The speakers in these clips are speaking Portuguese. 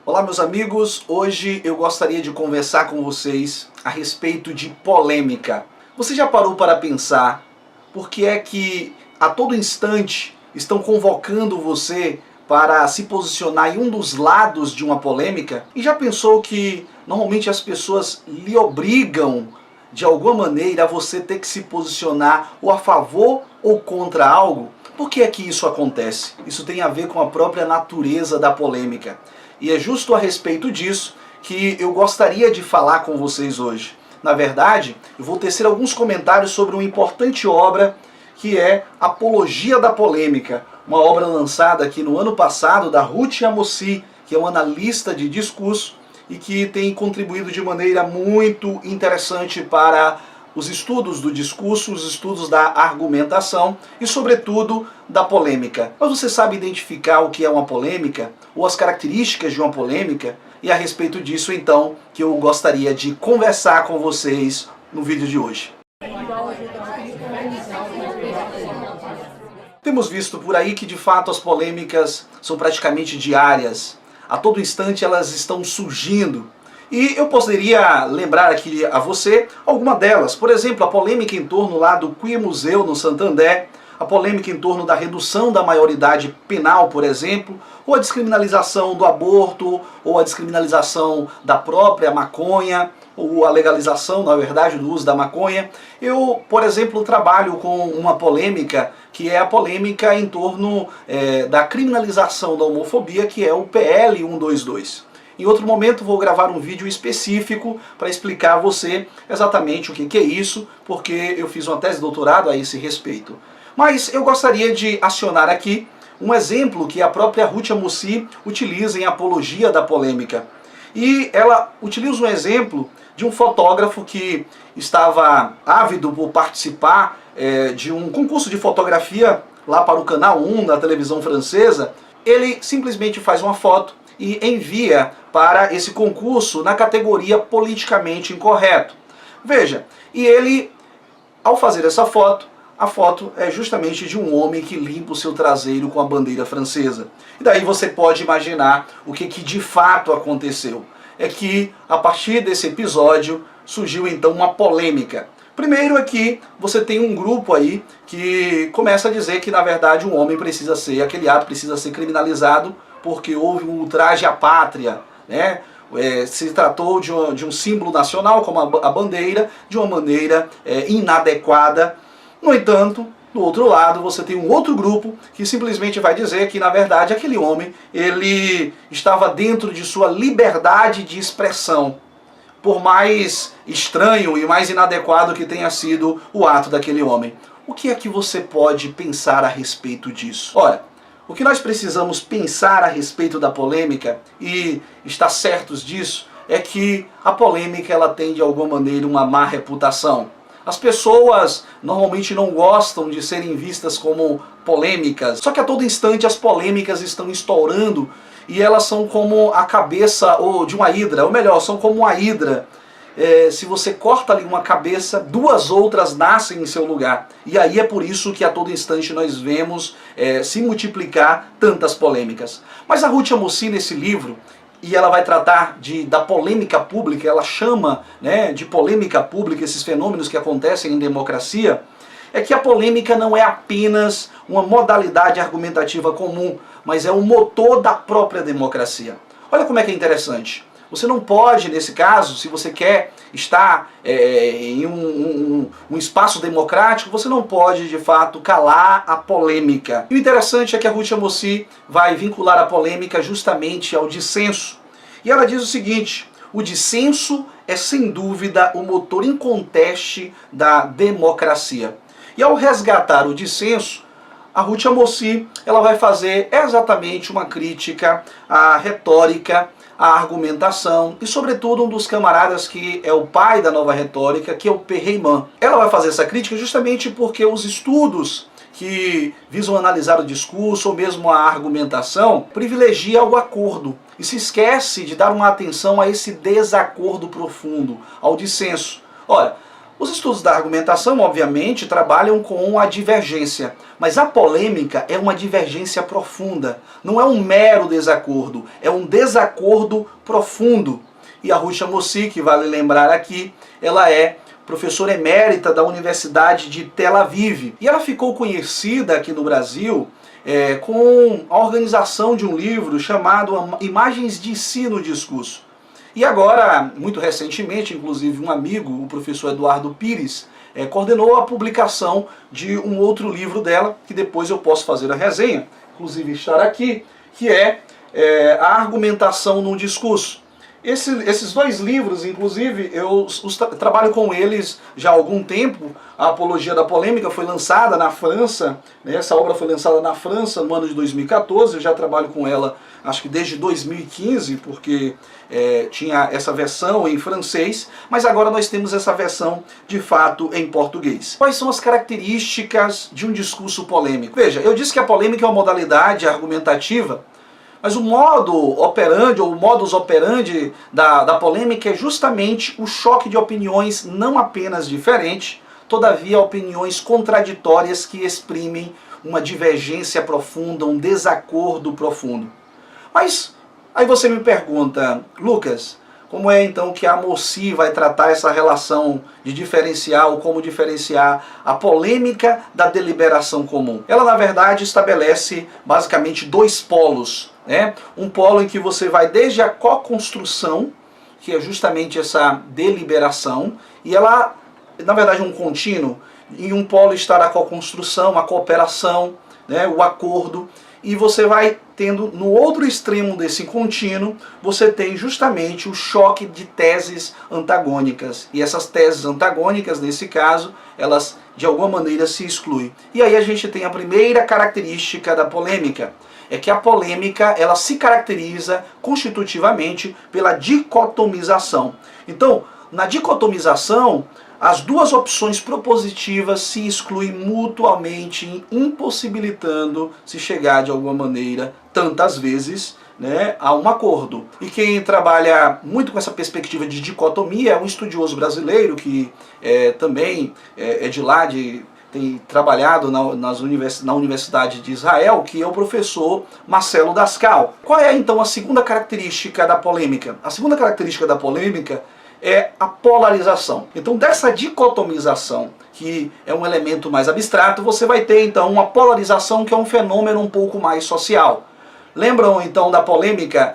Olá meus amigos, hoje eu gostaria de conversar com vocês a respeito de polêmica. Você já parou para pensar por que é que a todo instante estão convocando você para se posicionar em um dos lados de uma polêmica? E já pensou que normalmente as pessoas lhe obrigam de alguma maneira a você ter que se posicionar ou a favor ou contra algo? Por que é que isso acontece? Isso tem a ver com a própria natureza da polêmica. E é justo a respeito disso que eu gostaria de falar com vocês hoje. Na verdade, eu vou tecer alguns comentários sobre uma importante obra que é Apologia da Polêmica, uma obra lançada aqui no ano passado da Ruth Amosi, que é uma analista de discurso e que tem contribuído de maneira muito interessante para os estudos do discurso, os estudos da argumentação e, sobretudo, da polêmica. Mas você sabe identificar o que é uma polêmica? Ou as características de uma polêmica? E a respeito disso, então, que eu gostaria de conversar com vocês no vídeo de hoje. Temos visto por aí que, de fato, as polêmicas são praticamente diárias. A todo instante elas estão surgindo. E eu poderia lembrar aqui a você alguma delas. Por exemplo, a polêmica em torno lá do Queer Museu no Santander, a polêmica em torno da redução da maioridade penal, por exemplo, ou a descriminalização do aborto, ou a descriminalização da própria maconha, ou a legalização, na verdade, do uso da maconha. Eu, por exemplo, trabalho com uma polêmica que é a polêmica em torno da criminalização da homofobia, que é o PL 122. Em outro momento vou gravar um vídeo específico para explicar a você exatamente o que é isso, porque eu fiz uma tese de doutorado a esse respeito. Mas eu gostaria de acionar aqui um exemplo que a própria Ruth Amosi utiliza em Apologia da Polêmica. E ela utiliza um exemplo de um fotógrafo que estava ávido por participar de um concurso de fotografia lá para o Canal 1 da televisão francesa. Ele simplesmente faz uma foto e envia para esse concurso na categoria politicamente incorreto. Veja, e ele, ao fazer essa foto, a foto é justamente de um homem que limpa o seu traseiro com a bandeira francesa. E daí você pode imaginar o que de fato aconteceu. É que, a partir desse episódio, surgiu então uma polêmica. Primeiro é que você tem um grupo aí que começa a dizer que, na verdade, um homem precisa ser, aquele ato precisa ser criminalizado porque houve um ultraje à pátria, né? Se tratou de um símbolo nacional, como a bandeira, de uma maneira inadequada. No entanto, do outro lado, você tem um outro grupo que simplesmente vai dizer que, na verdade, aquele homem ele estava dentro de sua liberdade de expressão, por mais estranho e mais inadequado que tenha sido o ato daquele homem. O que é que você pode pensar a respeito disso? Olha, o que nós precisamos pensar a respeito da polêmica, e estar certos disso, é que a polêmica ela tem de alguma maneira uma má reputação. As pessoas normalmente não gostam de serem vistas como polêmicas, só que a todo instante as polêmicas estão estourando e elas são como a cabeça de uma hidra, ou melhor, são como uma hidra. Se você corta ali uma cabeça, duas outras nascem em seu lugar. E aí é por isso que a todo instante nós vemos se multiplicar tantas polêmicas. Mas a Ruth Amosi, nesse livro, e ela vai tratar da polêmica pública, ela chama de polêmica pública esses fenômenos que acontecem em democracia, é que a polêmica não é apenas uma modalidade argumentativa comum, mas é o motor da própria democracia. Olha como é que é interessante. Você não pode, nesse caso, se você quer estar em um espaço democrático, você não pode, de fato, calar a polêmica. E o interessante é que a Ruth Amosi vai vincular a polêmica justamente ao dissenso. E ela diz o seguinte: o dissenso é, sem dúvida, o motor inconteste da democracia. E ao resgatar o dissenso, a Ruth Amosi ela vai fazer exatamente uma crítica à retórica, a argumentação e, sobretudo, um dos camaradas que é o pai da nova retórica, que é o Perreiman. Ela vai fazer essa crítica justamente porque os estudos que visam analisar o discurso ou mesmo a argumentação privilegiam o acordo e se esquece de dar uma atenção a esse desacordo profundo, ao dissenso. Olha, Os estudos da argumentação, obviamente, trabalham com a divergência, mas a polêmica é uma divergência profunda, não é um mero desacordo, é um desacordo profundo. E a Rucha Mossi, vale lembrar aqui, ela é professora emérita da Universidade de Tel Aviv. E ela ficou conhecida aqui no Brasil com a organização de um livro chamado Imagens de Si no Discurso. E agora, muito recentemente, inclusive um amigo, o professor Eduardo Pires, coordenou a publicação de um outro livro dela, que depois eu posso fazer a resenha, inclusive estar aqui, que é A Argumentação no Discurso. Esses dois livros, inclusive, eu trabalho com eles já há algum tempo. A Apologia da Polêmica foi lançada na França, né? Essa obra foi lançada na França no ano de 2014, eu já trabalho com ela acho que desde 2015, porque tinha essa versão em francês, mas agora nós temos essa versão de fato em português. Quais são as características de um discurso polêmico? Veja, eu disse que a polêmica é uma modalidade argumentativa, mas o modo operandi, ou o modus operandi da polêmica é justamente o choque de opiniões não apenas diferentes, todavia opiniões contraditórias que exprimem uma divergência profunda, um desacordo profundo. Mas aí você me pergunta, Lucas, como é então que a Mossi vai tratar essa relação de diferenciar ou como diferenciar a polêmica da deliberação comum? Ela, na verdade, estabelece basicamente dois polos, né? Um polo em que você vai desde a co-construção, que é justamente essa deliberação, e ela, na verdade, é um contínuo. Em um polo está a co-construção, a cooperação, né, o acordo, e você vai tendo no outro extremo desse contínuo, você tem justamente o choque de teses antagônicas. E essas teses antagônicas, nesse caso, elas de alguma maneira se excluem. E aí a gente tem a primeira característica da polêmica, é que a polêmica ela se caracteriza constitutivamente pela dicotomização. Então, na dicotomização, as duas opções propositivas se excluem mutuamente, impossibilitando se chegar de alguma maneira, tantas vezes, né, a um acordo. E quem trabalha muito com essa perspectiva de dicotomia é um estudioso brasileiro que também é de lá, tem trabalhado na Universidade de Israel, que é o professor Marcelo Dascal. Qual é então a segunda característica da polêmica? A segunda característica da polêmica é a polarização. Então, dessa dicotomização, que é um elemento mais abstrato, você vai ter então uma polarização que é um fenômeno um pouco mais social. Lembram então da polêmica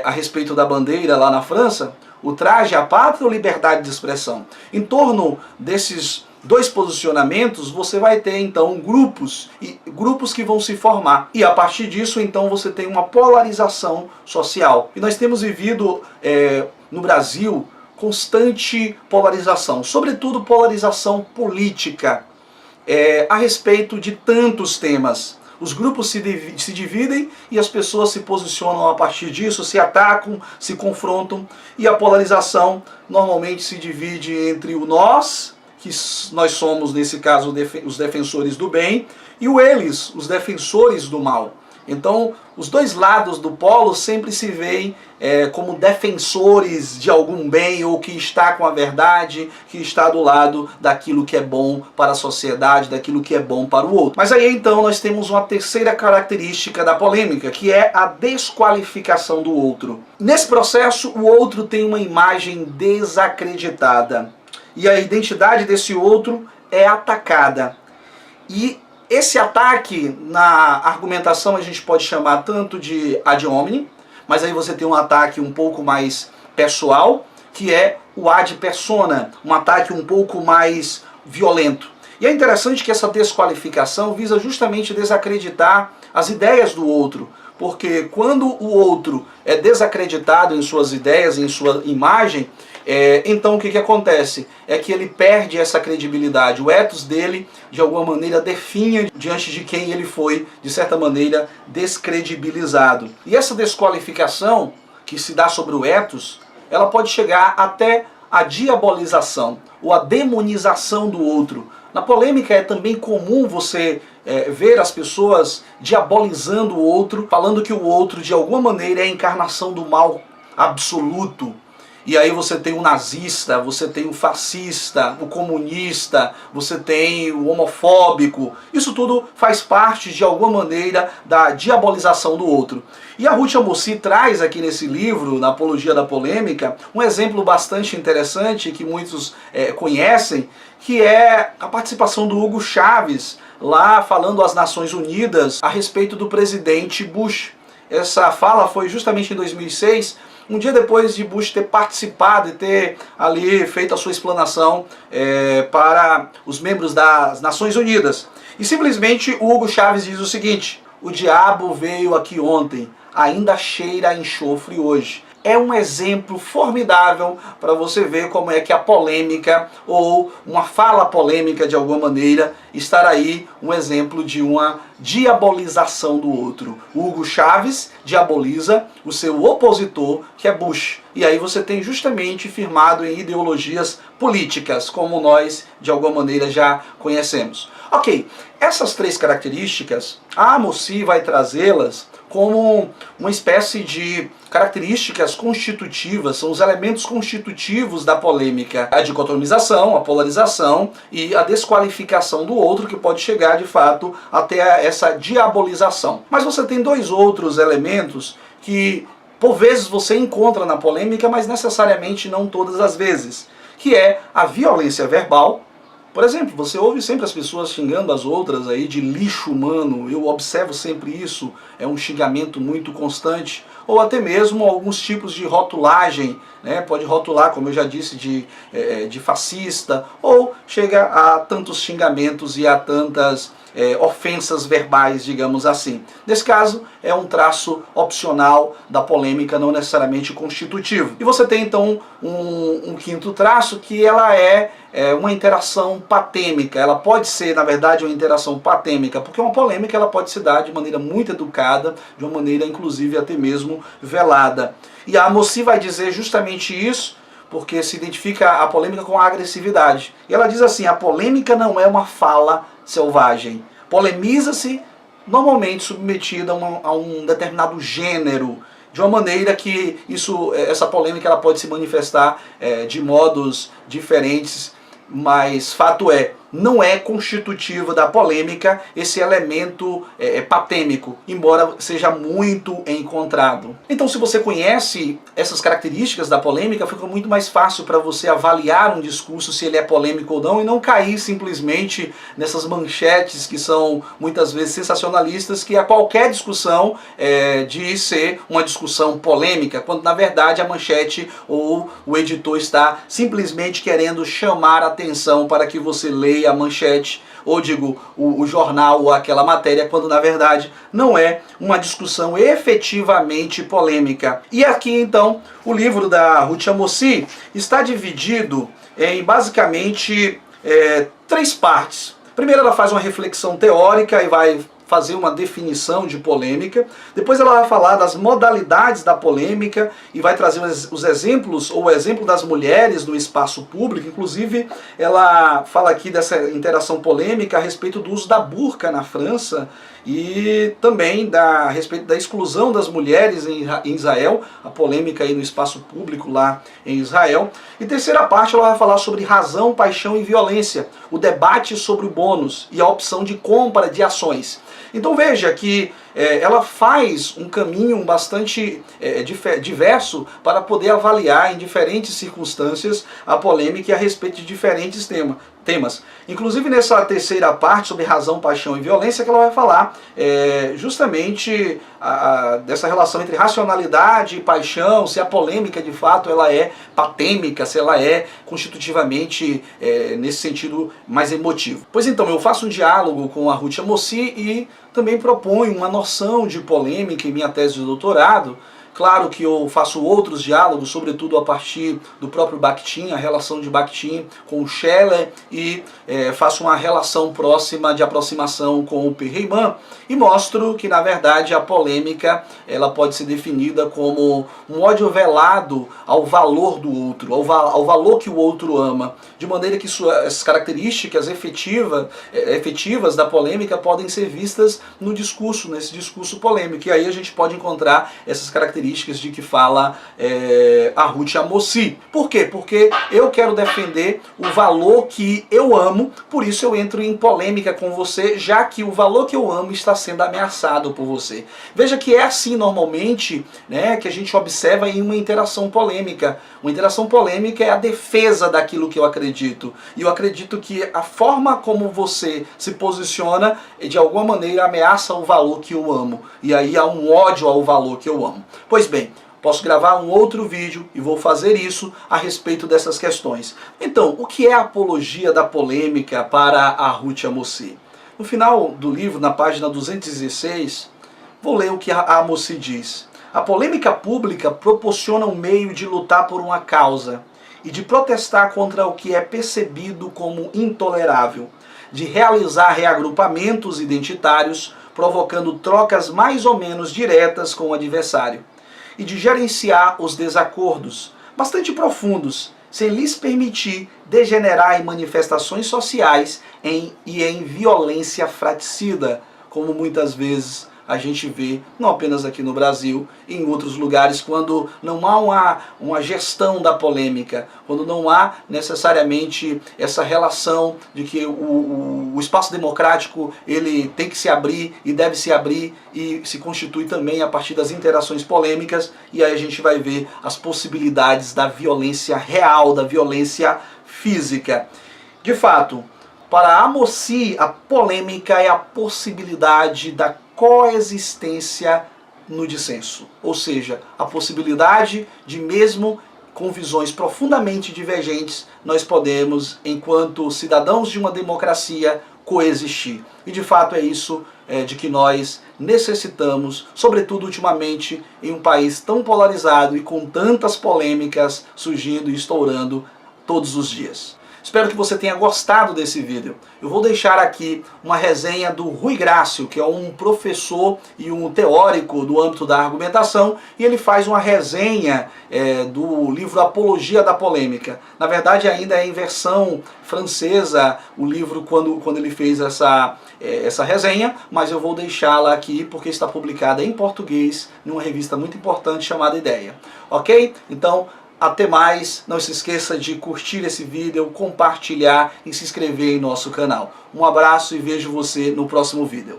a respeito da bandeira lá na França? O traje à pátria ou liberdade de expressão? Em torno desses dois posicionamentos, você vai ter então grupos que vão se formar. E a partir disso, então, você tem uma polarização social. E nós temos vivido no Brasil constante polarização, sobretudo polarização política, a respeito de tantos temas. Os grupos se dividem e as pessoas se posicionam a partir disso, se atacam, se confrontam, e a polarização normalmente se divide entre o nós, que nós somos, nesse caso, os defensores do bem, e o eles, os defensores do mal. Então, os dois lados do polo sempre se veem como defensores de algum bem, ou que está com a verdade, que está do lado daquilo que é bom para a sociedade, daquilo que é bom para o outro. Mas aí então nós temos uma terceira característica da polêmica, que é a desqualificação do outro. Nesse processo, o outro tem uma imagem desacreditada, e a identidade desse outro é atacada. E esse ataque, na argumentação, a gente pode chamar tanto de ad hominem, mas aí você tem um ataque um pouco mais pessoal, que é o ad persona, um ataque um pouco mais violento. E é interessante que essa desqualificação visa justamente desacreditar as ideias do outro, porque quando o outro é desacreditado em suas ideias, em sua imagem, então o que acontece? É que ele perde essa credibilidade. O ethos dele, de alguma maneira, definha diante de quem ele foi, de certa maneira, descredibilizado. E essa desqualificação que se dá sobre o ethos, ela pode chegar até a diabolização ou a demonização do outro. Na polêmica é também comum você ver as pessoas diabolizando o outro, falando que o outro, de alguma maneira, é a encarnação do mal absoluto. E aí você tem o nazista, você tem o fascista, o comunista, você tem o homofóbico. Isso tudo faz parte, de alguma maneira, da diabolização do outro. E a Ruth Amosi traz aqui nesse livro, na Apologia da Polêmica, um exemplo bastante interessante que muitos conhecem, que é a participação do Hugo Chávez, lá falando às Nações Unidas a respeito do presidente Bush. Essa fala foi justamente em 2006, um dia depois de Bush ter participado e ter ali feito a sua explanação para os membros das Nações Unidas. E simplesmente o Hugo Chávez diz o seguinte: o diabo veio aqui ontem, ainda cheira a enxofre hoje. É um exemplo formidável para você ver como é que a polêmica, ou uma fala polêmica de alguma maneira, estará aí um exemplo de uma diabolização do outro. O Hugo Chávez diaboliza o seu opositor, que é Bush. E aí você tem justamente firmado em ideologias políticas, como nós de alguma maneira já conhecemos. Ok, essas três características, a Amosi vai trazê-las como uma espécie de características constitutivas, são os elementos constitutivos da polêmica. A dicotomização, a polarização e a desqualificação do outro, que pode chegar de fato até essa diabolização. Mas você tem dois outros elementos que por vezes você encontra na polêmica, mas necessariamente não todas as vezes, que é a violência verbal. Por exemplo, você ouve sempre as pessoas xingando as outras aí de lixo humano, eu observo sempre isso, é um xingamento muito constante, ou até mesmo alguns tipos de rotulagem, né? Pode rotular, como eu já disse, de fascista, ou chega a tantos xingamentos e a tantas ofensas verbais, digamos assim. Nesse caso, é um traço opcional da polêmica, não necessariamente constitutivo. E você tem então um quinto traço, que ela é uma interação patêmica. Ela pode ser, na verdade, uma interação patêmica, porque uma polêmica ela pode se dar de maneira muito educada, de uma maneira inclusive até mesmo velada. E a Amosi vai dizer justamente isso, porque se identifica a polêmica com a agressividade. E ela diz assim: a polêmica não é uma fala selvagem. Polemiza-se normalmente submetida a um determinado gênero, de uma maneira que essa polêmica ela pode se manifestar de modos diferentes, mas fato é, não é constitutivo da polêmica esse elemento patêmico, embora seja muito encontrado. Então, se você conhece essas características da polêmica, fica muito mais fácil para você avaliar um discurso, se ele é polêmico ou não, e não cair simplesmente nessas manchetes que são muitas vezes sensacionalistas, que a qualquer discussão diz ser uma discussão polêmica, quando na verdade a manchete ou o editor está simplesmente querendo chamar a atenção para que você leia a manchete, ou digo, o jornal ou aquela matéria, quando na verdade não é uma discussão efetivamente polêmica. E aqui então, o livro da Ruth Amosi está dividido em basicamente três partes. Primeiro ela faz uma reflexão teórica e vai fazer uma definição de polêmica. Depois ela vai falar das modalidades da polêmica e vai trazer os exemplos, ou o exemplo das mulheres no espaço público. Inclusive, ela fala aqui dessa interação polêmica a respeito do uso da burca na França e também a respeito da exclusão das mulheres em Israel, a polêmica aí no espaço público lá em Israel. E terceira parte ela vai falar sobre razão, paixão e violência, o debate sobre o bônus e a opção de compra de ações. Então veja que ela faz um caminho bastante diverso para poder avaliar em diferentes circunstâncias a polêmica e a respeito de diferentes temas. Inclusive nessa terceira parte sobre razão, paixão e violência, que ela vai falar justamente dessa relação entre racionalidade e paixão, se a polêmica de fato ela é patêmica, se ela é constitutivamente nesse sentido mais emotivo. Pois então, eu faço um diálogo com a Ruth Amosi e também proponho uma noção de polêmica em minha tese de doutorado. Claro que eu faço outros diálogos, sobretudo a partir do próprio Bakhtin, a relação de Bakhtin com o Scheller, e faço uma relação próxima de aproximação com o Perreiman, e mostro que, na verdade, a polêmica ela pode ser definida como um ódio velado ao valor do outro, ao valor que o outro ama, de maneira que essas características efetivas da polêmica podem ser vistas no discurso, nesse discurso polêmico, e aí a gente pode encontrar essas características características de que fala a Ruth Amosi. Por quê? Porque eu quero defender o valor que eu amo, por isso eu entro em polêmica com você, já que o valor que eu amo está sendo ameaçado por você. Veja que é assim normalmente, né, que a gente observa em uma interação polêmica. Uma interação polêmica é a defesa daquilo que eu acredito. E eu acredito que a forma como você se posiciona, de alguma maneira, ameaça o valor que eu amo. E aí há um ódio ao valor que eu amo. Pois bem, posso gravar um outro vídeo e vou fazer isso a respeito dessas questões. Então, o que é a apologia da polêmica para a Ruth Amosi? No final do livro, na página 216, vou ler o que a Amosi diz. A polêmica pública proporciona um meio de lutar por uma causa e de protestar contra o que é percebido como intolerável, de realizar reagrupamentos identitários, provocando trocas mais ou menos diretas com o adversário, e de gerenciar os desacordos, bastante profundos, sem lhes permitir degenerar em manifestações sociais e em violência fratricida, como muitas vezes a gente vê, não apenas aqui no Brasil, e em outros lugares, quando não há uma gestão da polêmica, quando não há necessariamente essa relação de que o espaço democrático ele tem que se abrir e deve se abrir e se constitui também a partir das interações polêmicas, e aí a gente vai ver as possibilidades da violência real, da violência física. De fato, para Amosi, a polêmica é a possibilidade da coexistência no dissenso, ou seja, a possibilidade de, mesmo com visões profundamente divergentes, nós podemos, enquanto cidadãos de uma democracia, coexistir. E de fato é isso de que nós necessitamos, sobretudo ultimamente, em um país tão polarizado e com tantas polêmicas surgindo e estourando todos os dias. Espero que você tenha gostado desse vídeo. Eu vou deixar aqui uma resenha do Rui Grácio, que é um professor e um teórico do âmbito da argumentação, e ele faz uma resenha do livro Apologia da Polêmica. Na verdade, ainda é em versão francesa o livro quando ele fez essa resenha, mas eu vou deixá-la aqui porque está publicada em português numa revista muito importante chamada Ideia. Ok? Então, até mais, não se esqueça de curtir esse vídeo, compartilhar e se inscrever em nosso canal. Um abraço e vejo você no próximo vídeo.